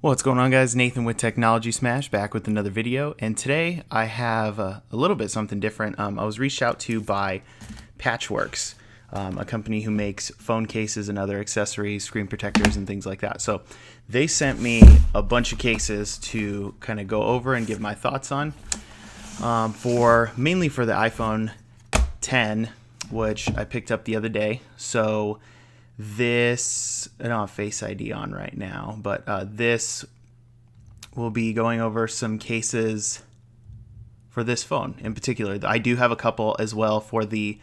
What's going on, guys? Nathan with Technology Smash back with another video, and today I have a little bit something different. I was reached out to by Patchworks, a company who makes phone cases and other accessories, screen protectors and things like that. So they sent me a bunch of cases to kind of go over and give my thoughts on, mainly for the iPhone 10, which I picked up the other day. So this, I don't have Face ID on right now, but this will be going over some cases for this phone in particular. I do have a couple as well for the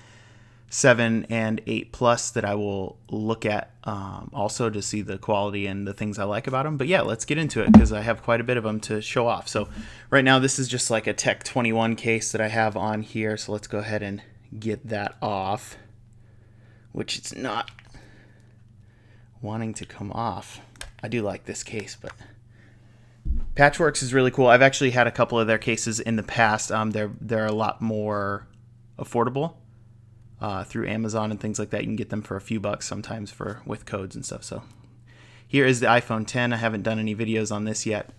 7 and 8 Plus that I will look at also to see the quality and the things I like about them. But yeah, let's get into it because I have quite a bit of them to show off. So right now this is just like a Tech 21 case that I have on here. So let's go ahead and get that off, which it's not wanting to come off. I do like this case, but Patchworks is really cool. I've actually had a couple of their cases in the past. They're a lot more affordable through Amazon and things like that. You can get them for a few bucks sometimes with codes and stuff. So here is the iPhone 10. I haven't done any videos on this yet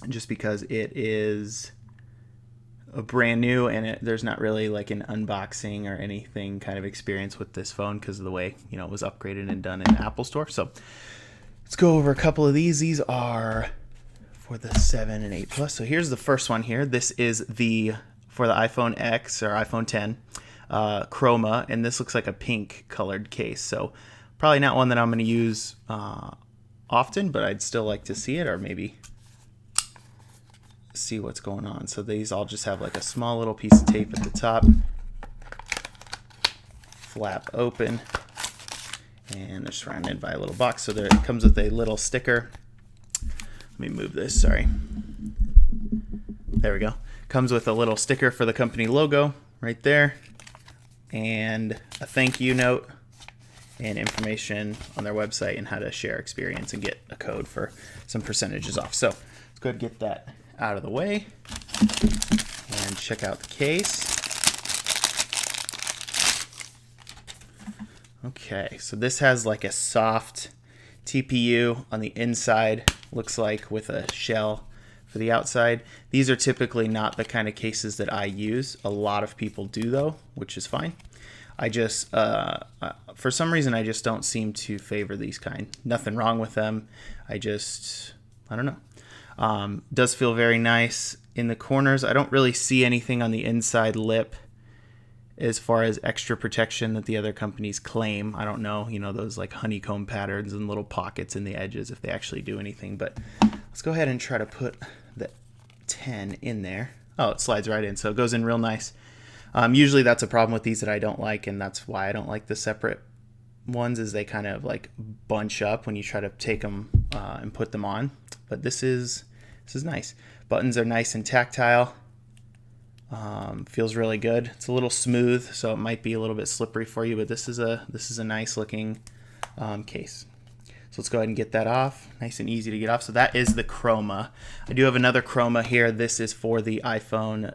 just because it is a brand new and there's not really like an unboxing or anything kind of experience with this phone because of the way it was upgraded and done in the Apple Store. So let's go over a couple of these. These are for the 7 and 8 Plus. So here's the first one here. This is for the iPhone X or iPhone 10 Chroma, and this looks like a pink colored case. So probably not one that I'm going to use often, but I'd still like to see it, or maybe see what's going on. So these all just have like a small little piece of tape at the top, flap open, and they're surrounded by a little box. So there it comes with a little sticker. Let me move this, sorry. There we go. Comes with a little sticker for the company logo right there, and a thank you note and information on their website and how to share experience and get a code for some percentages off. So let's go ahead and get that out of the way and check out the case. Okay, so this has like a soft TPU on the inside, looks like, with a shell for the outside. These are typically not the kind of cases that I use. A lot of people do though, which is fine. I just, for some reason, I just don't seem to favor these kind. Nothing wrong with them. I don't know. Does feel very nice in the corners. I don't really see anything on the inside lip as far as extra protection that the other companies claim. I don't know, those like honeycomb patterns and little pockets in the edges, if they actually do anything. But let's go ahead and try to put the 10 in there. Oh, it slides right in, so it goes in real nice. Usually that's a problem with these that I don't like, and that's why I don't like the separate ones, is they kind of like bunch up when you try to take them and put them on. But this is nice. Buttons are nice and tactile. Feels really good. It's a little smooth, so it might be a little bit slippery for you, but this is a nice looking case. So let's go ahead and get that off. Nice and easy to get off. So that is the Chroma. I do have another Chroma here. This is for the iPhone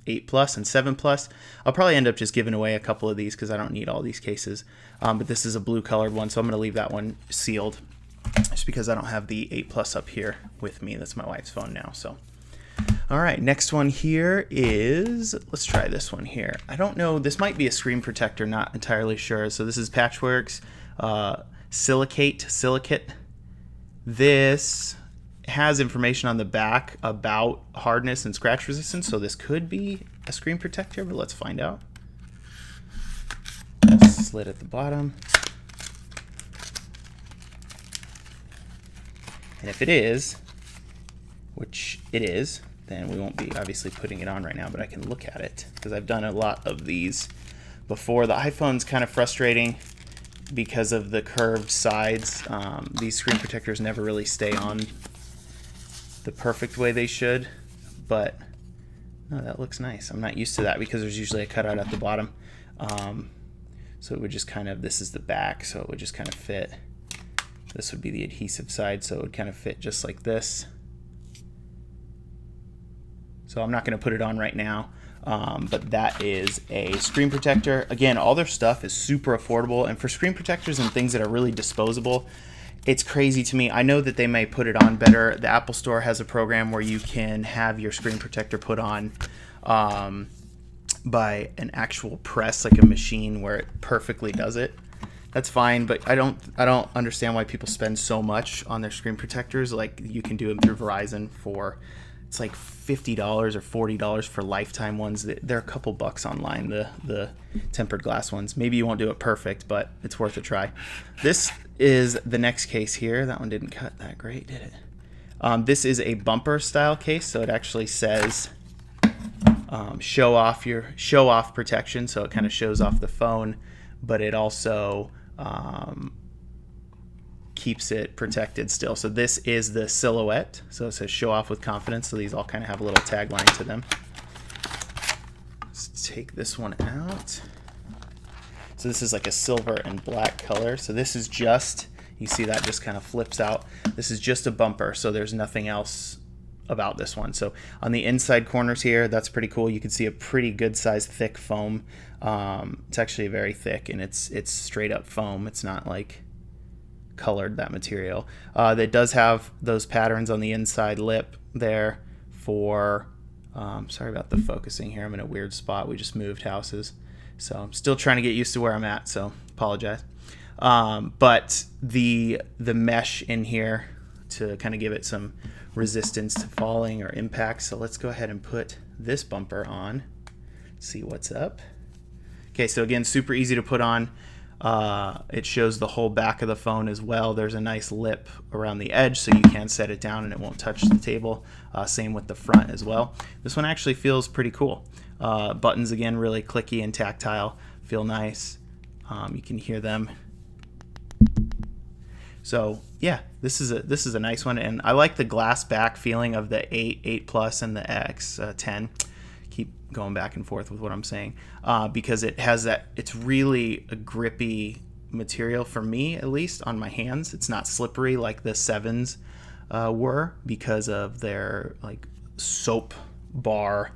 8 Plus and 7 Plus. I'll probably end up just giving away a couple of these because I don't need all these cases. But this is a blue colored one, so I'm going to leave that one sealed just because I don't have the 8 Plus up here with me. That's my wife's phone now. So, all right, next one here is, let's try this one here. I don't know, this might be a screen protector, not entirely sure. So this is Patchworks Silicate. This has information on the back about hardness and scratch resistance, so this could be a screen protector, but let's find out. Slit at the bottom. And if it is, which it is, then we won't be obviously putting it on right now, but I can look at it because I've done a lot of these before. The iPhone's kind of frustrating because of the curved sides. These screen protectors never really stay on the perfect way they should, but no, that looks nice. I'm not used to that because there's usually a cutout at the bottom. So it would just kind of, this is the back, so it would just kind of fit. This would be the adhesive side, so it would kind of fit just like this. So I'm not going to put it on right now, but that is a screen protector. Again, all their stuff is super affordable, and for screen protectors and things that are really disposable, it's crazy to me. I know that they may put it on better. The Apple Store has a program where you can have your screen protector put on by an actual press, like a machine where it perfectly does it. That's fine, but I don't understand why people spend so much on their screen protectors. Like, you can do them through Verizon for, it's like $50 or $40 for lifetime ones. They're a couple bucks online, the tempered glass ones. Maybe you won't do it perfect, but it's worth a try. This is the next case here. That one didn't cut that great, did it? This is a bumper style case, so it actually says show off protection, so it kind of shows off the phone, but it also keeps it protected still. So this is the silhouette, so it says show off with confidence, so these all kind of have a little tagline to them. Let's take this one out. So this is like a silver and black color. So this is just, you see that just kind of flips out. This is just a bumper, so there's nothing else about this one. So on the inside corners here, that's pretty cool. You can see a pretty good sized thick foam. It's actually very thick, and it's straight up foam. It's not like colored, that material. That does have those patterns on the inside lip there for sorry about the focusing here. I'm in a weird spot. We just moved houses, so I'm still trying to get used to where I'm at, so apologize. But the mesh in here to kind of give it some resistance to falling or impact. So let's go ahead and put this bumper on, see what's up. Okay, so again, super easy to put on. It shows the whole back of the phone as well. There's a nice lip around the edge, so you can set it down and it won't touch the table. Same with the front as well. This one actually feels pretty cool. Buttons, again, really clicky and tactile, feel nice. You can hear them. So yeah, this is a nice one, and I like the glass back feeling of the 8 Plus, and the X10. Keep going back and forth with what I'm saying, because it has that. It's really a grippy material, for me at least, on my hands. It's not slippery like the 7s were, because of their like soap bar.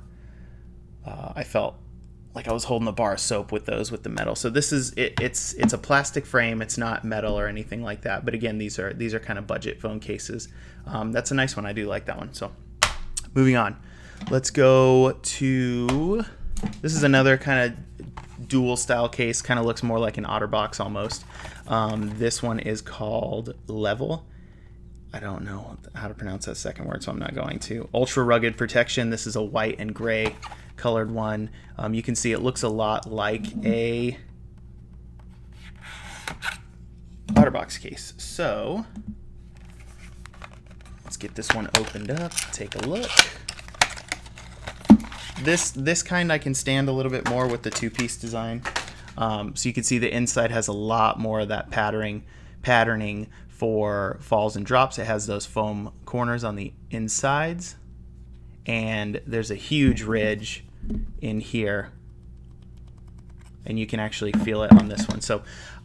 I felt like I was holding a bar of soap with those, with the metal. So this is it's a plastic frame. It's not metal or anything like that. But again, these are kind of budget phone cases. That's a nice one. I do like that one. So moving on, let's go to, this is another kind of dual style case. Kind of looks more like an OtterBox almost. This one is called Level. I don't know how to pronounce that second word, so I'm not going to. Ultra rugged protection. This is a white and gray colored one. You can see it looks a lot like a OtterBox case. So let's get this one opened up, take a look. This kind I can stand a little bit more with the two-piece design. So you can see the inside has a lot more of that patterning for falls and drops. It has those foam corners on the insides, and there's a huge ridge in here, and you can actually feel it on this one. So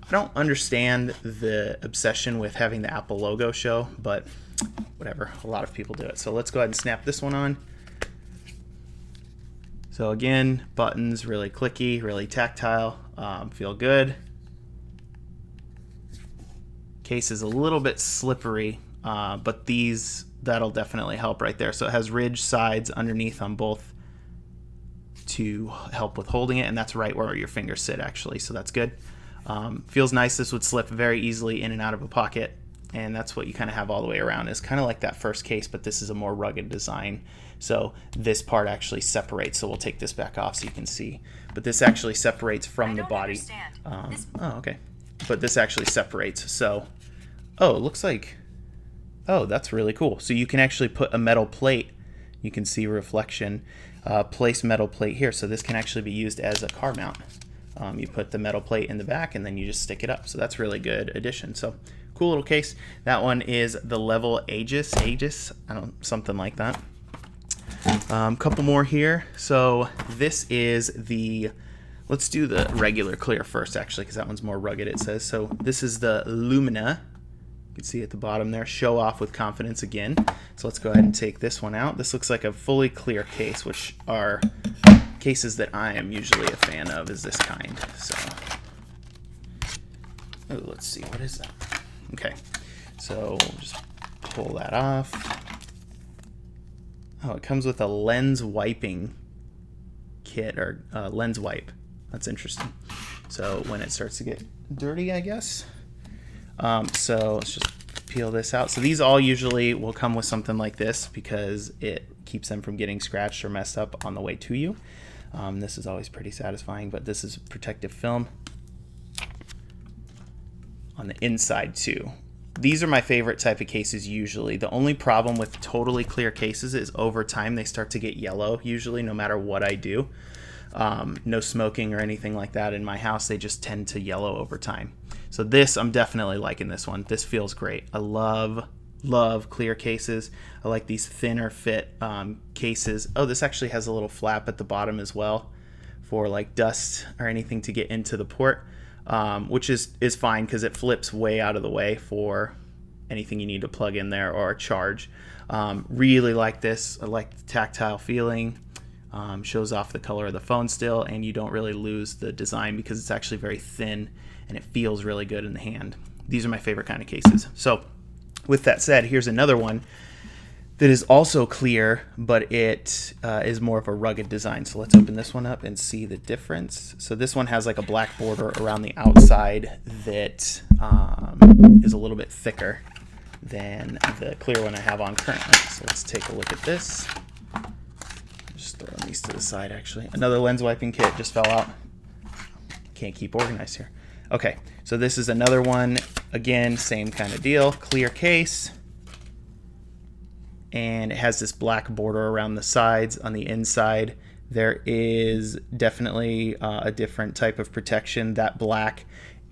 I don't understand the obsession with having the Apple logo show, but whatever, a lot of people do it. So let's go ahead and snap this one on. So again, buttons, really clicky, really tactile, feel good. Case is a little bit slippery, but that'll definitely help right there. So it has ridge sides underneath on both to help with holding it, and that's right where your fingers sit actually, so that's good. Feels nice. This would slip very easily in and out of a pocket, and that's what you kind of have all the way around. It's kind of like that first case, but this is a more rugged design. So this part actually separates, so we'll take this back off so you can see. But this actually separates from the body. Oh, okay. But this actually separates, so oh, it looks like, oh, that's really cool. So you can actually put a metal plate, you can see reflection, place metal plate here, so this can actually be used as a car mount. You put the metal plate in the back and then you just stick it up, so that's really good addition. So cool little case. That one is the Level Aegis, something like that. Couple more here. So this is the, let's do the regular clear first actually, because that one's more rugged, it says. So this is the Lumina. You can see at the bottom there, show off with confidence again. So let's go ahead and take this one out. This looks like a fully clear case, which are cases that I am usually a fan of, is this kind. So, oh, let's see, what is that? Okay, So we'll just pull that off. Oh, it comes with a lens wiping kit, or lens wipe. That's interesting. So when it starts to get dirty, I guess. So let's just peel this out. So these all usually will come with something like this because it keeps them from getting scratched or messed up on the way to you. This is always pretty satisfying, but this is protective film on the inside too. These are my favorite type of cases usually. The only problem with totally clear cases is over time they start to get yellow usually, no matter what I do. No smoking or anything like that in my house. They just tend to yellow over time. So this, I'm definitely liking this one. This feels great. I love clear cases. I like these thinner fit cases. Oh, this actually has a little flap at the bottom as well for like dust or anything to get into the port. Which is fine because it flips way out of the way for anything you need to plug in there or charge. Really like this. I like the tactile feeling. Shows off the color of the phone still, and you don't really lose the design because it's actually very thin and it feels really good in the hand. These are my favorite kind of cases. So with that said, here's another one that is also clear, but it is more of a rugged design. So let's open this one up and see the difference. So this one has like a black border around the outside that is a little bit thicker than the clear one I have on currently. So let's take a look at this. Just throwing these to the side actually. Another lens wiping kit just fell out. Can't keep organized here. Okay, so this is another one. Again, same kind of deal. Clear case. And it has this black border around the sides. On the inside there is definitely a different type of protection. That black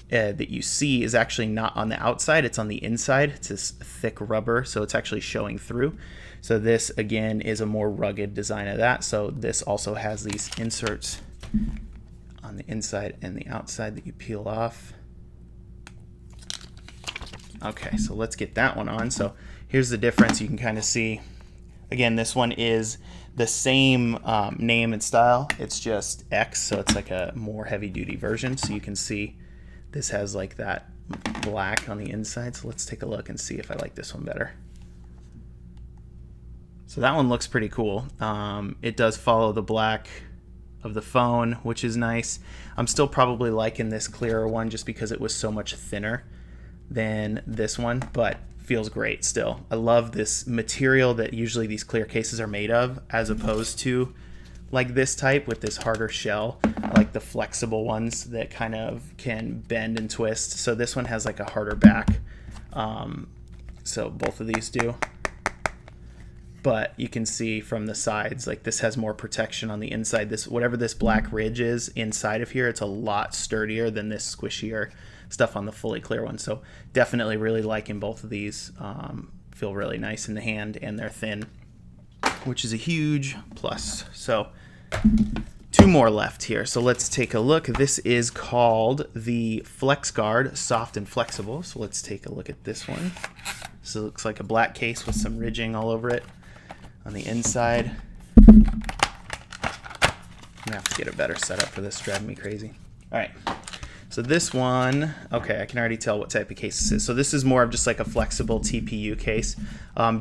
that you see is actually not on the outside, it's on the inside. It's this thick rubber, so it's actually showing through. So this again is a more rugged design of that. So this also has these inserts on the inside and the outside that you peel off. Okay, so let's get that one on. So here's the difference. You can kind of see, again, this one is the same name and style. It's just X, so it's like a more heavy-duty version. So you can see this has like that black on the inside. So let's take a look and see if I like this one better. So that one looks pretty cool. It does follow the black of the phone, which is nice. I'm still probably liking this clearer one just because it was so much thinner than this one, but feels great still. I love this material that usually these clear cases are made of, as opposed to like this type with this harder shell. I like the flexible ones that kind of can bend and twist. So this one has like a harder back. So both of these do. But you can see from the sides, like this has more protection on the inside. This, whatever this black ridge is inside of here, it's a lot sturdier than this squishier stuff on the fully clear one. So definitely really liking both of these. Feel really nice in the hand, and they're thin, which is a huge plus. So two more left here. So let's take a look. This is called the Flex Guard Soft and Flexible. So let's take a look at this one. So it looks like a black case with some ridging all over it on the inside. I'm gonna have to get a better setup for this, driving me crazy. All right, so this one, okay, I can already tell what type of case this is. So this is more of just like a flexible TPU case.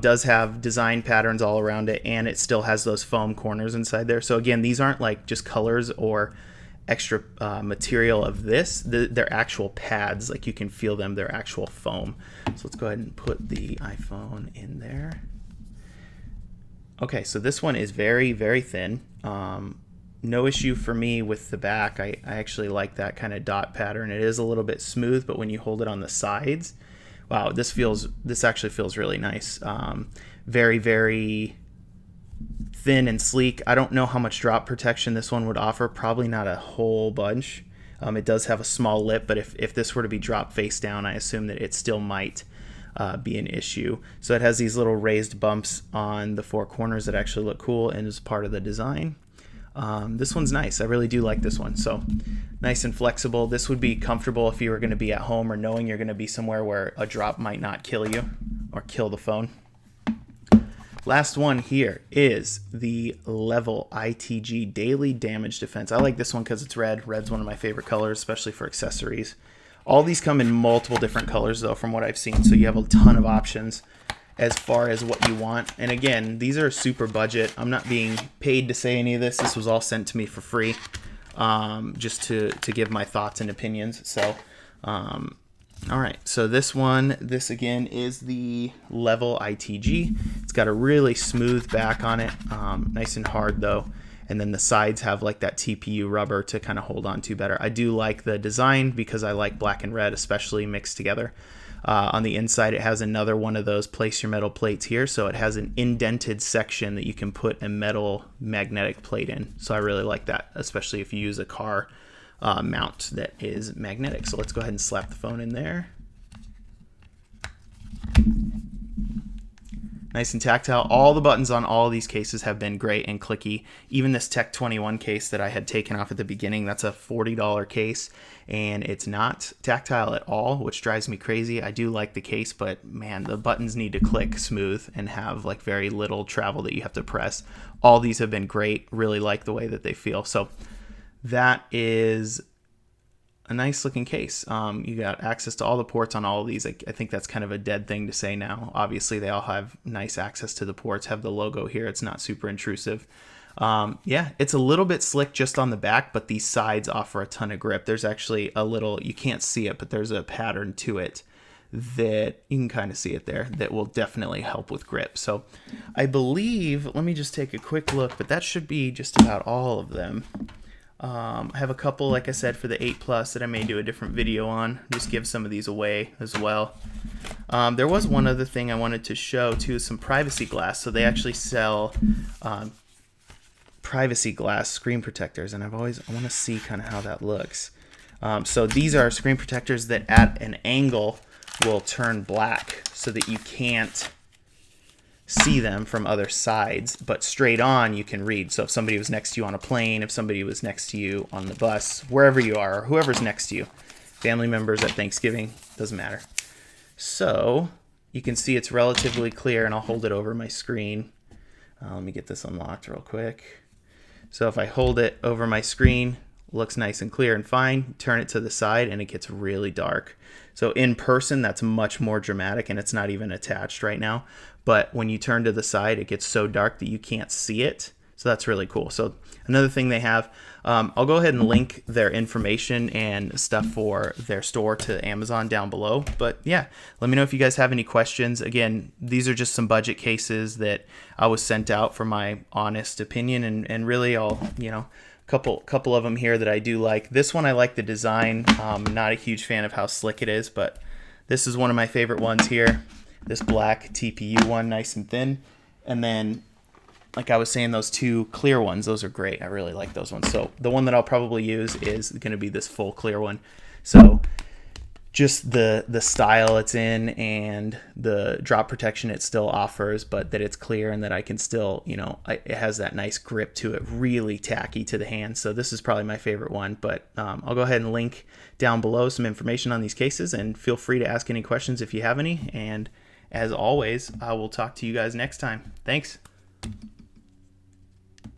Does have design patterns all around it, and it still has those foam corners inside there. So again, these aren't like just colors or extra material of this. They're actual pads, like you can feel them, they're actual foam. So let's go ahead and put the iPhone in there. Okay, so this one is very, very thin. No issue for me with the back. I actually like that kind of dot pattern. It is a little bit smooth, but when you hold it on the sides, wow, this actually feels really nice. Very, very thin and sleek. I don't know how much drop protection this one would offer. Probably not a whole bunch. It does have a small lip, but if this were to be dropped face down, I assume that it still might be an issue. So it has these little raised bumps on the four corners that actually look cool and is part of the design. This one's nice. I really do like this one. So nice and flexible. This would be comfortable if you were going to be at home or knowing you're going to be somewhere where a drop might not kill you or kill the phone. Last one here is the Level ITG Daily Damage Defense. I like this one because it's red. Red's one of my favorite colors, especially for accessories. All these come in multiple different colors though, from what I've seen, so you have a ton of options as far as what you want. And again, these are super budget. I'm not being paid to say any of this. This was all sent to me for free, just to give my thoughts and opinions. So all right, so this again is the Level ITG. It's got a really smooth back on it, nice and hard though. And then the sides have like that TPU rubber to kind of hold on to better. I do like the design because I like black and red, especially mixed together. On the inside, it has another one of those place your metal plates here. So it has an indented section that you can put a metal magnetic plate in. So I really like that, especially if you use a car mount that is magnetic. So let's go ahead and slap the phone in there. Nice and tactile. All the buttons on all of these cases have been great and clicky. Even this Tech 21 case that I had taken off at the beginning, that's a $40 case, and it's not tactile at all, which drives me crazy. I do like the case, but man, the buttons need to click smooth and have like very little travel that you have to press. All these have been great. Really like the way that they feel. So that is a nice looking case. You got access to all the ports on all of these. I think that's kind of a dead thing to say now. Obviously they all have nice access to the ports, have the logo here. It's not super intrusive. Yeah, it's a little bit slick just on the back, but these sides offer a ton of grip. There's actually a little, you can't see it, but there's a pattern to it that you can kind of see it there that will definitely help with grip. So I believe, let me just take a quick look, but that should be just about all of them. I have a couple, like I said, for the 8 Plus that I may do a different video on. Just give some of these away as well. There was one other thing I wanted to show too, some privacy glass. So they actually sell privacy glass screen protectors, and I want to see kind of how that looks. So these are screen protectors that at an angle will turn black so that you can't see them from other sides, but straight on you can read. So if somebody was next to you on a plane, if somebody was next to you on the bus, wherever you are, or whoever's next to you, family members at Thanksgiving, doesn't matter. So you can see it's relatively clear, and I'll hold it over my screen. Let me get this unlocked real quick. So if I hold it over my screen, looks nice and clear and fine. Turn it to the side and it gets really dark. So in person, that's much more dramatic, and it's not even attached right now. But when you turn to the side, it gets so dark that you can't see it. So that's really cool. So another thing they have, I'll go ahead and link their information and stuff for their store to Amazon down below. But yeah, let me know if you guys have any questions. Again, these are just some budget cases that I was sent out for my honest opinion, and really I'll, couple of them here that I do like. This one I like the design. Not a huge fan of how slick it is, but this is one of my favorite ones here. This black TPU one, nice and thin. And then, like I was saying, those two clear ones, those are great. I really like those ones. So the one that I'll probably use is going to be this full clear one. So just the style it's in and the drop protection it still offers, but that it's clear and that I can still, it has that nice grip to it, really tacky to the hand. So this is probably my favorite one, but I'll go ahead and link down below some information on these cases, and feel free to ask any questions if you have any. And as always, I will talk to you guys next time. Thanks.